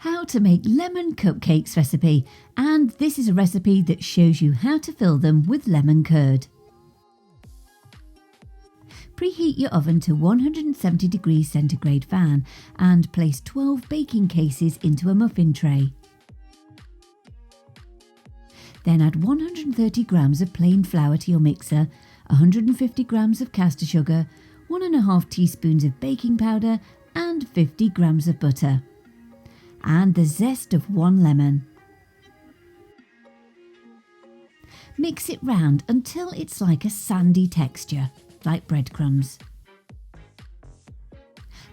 how to make lemon cupcakes recipe, and this is a recipe that shows you how to fill them with lemon curd. Preheat your oven to 170 degrees centigrade fan and place 12 baking cases into a muffin tray. Then add 130 grams of plain flour to your mixer, 150 grams of caster sugar, 1.5 teaspoons of baking powder and 50 grams of butter. And the zest of 1 lemon. Mix it round until it's like a sandy texture, like breadcrumbs.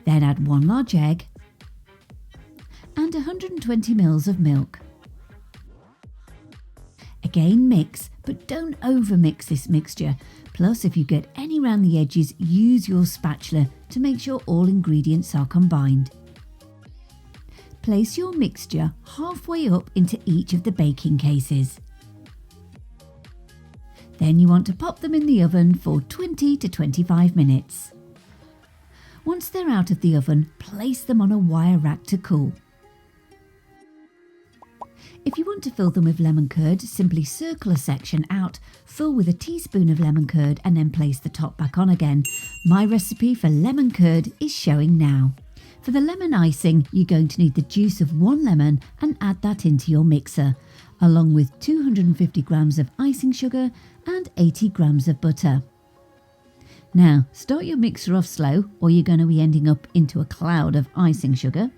Then add 1 large egg and 120 ml of milk. Again mix, but don't overmix this mixture. Plus, if you get any round the edges, use your spatula to make sure all ingredients are combined. Place your mixture halfway up into each of the baking cases. Then you want to pop them in the oven for 20 to 25 minutes. Once they're out of the oven, place them on a wire rack to cool. If you want to fill them with lemon curd, simply circle a section out, fill with a teaspoon of lemon curd and then place the top back on again. My recipe for lemon curd is showing now. For the lemon icing, you're going to need the juice of 1 lemon and add that into your mixer, along with 250 grams of icing sugar and 80 grams of butter. Now, start your mixer off slow or you're going to be ending up into a cloud of icing sugar.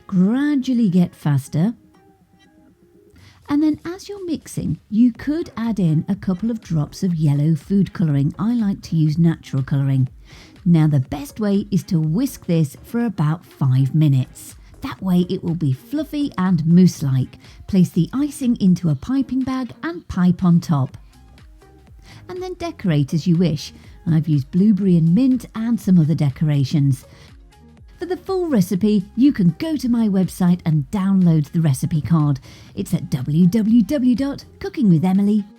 Gradually get faster. And then as you're mixing, you could add in a couple of drops of yellow food colouring. I like to use natural colouring. Now the best way is to whisk this for about 5 minutes. That way it will be fluffy and mousse-like. Place the icing into a piping bag and pipe on top. And then decorate as you wish. I've used blueberry and mint and some other decorations. For the full recipe, you can go to my website and download the recipe card. It's at www.cookingwithemily.com.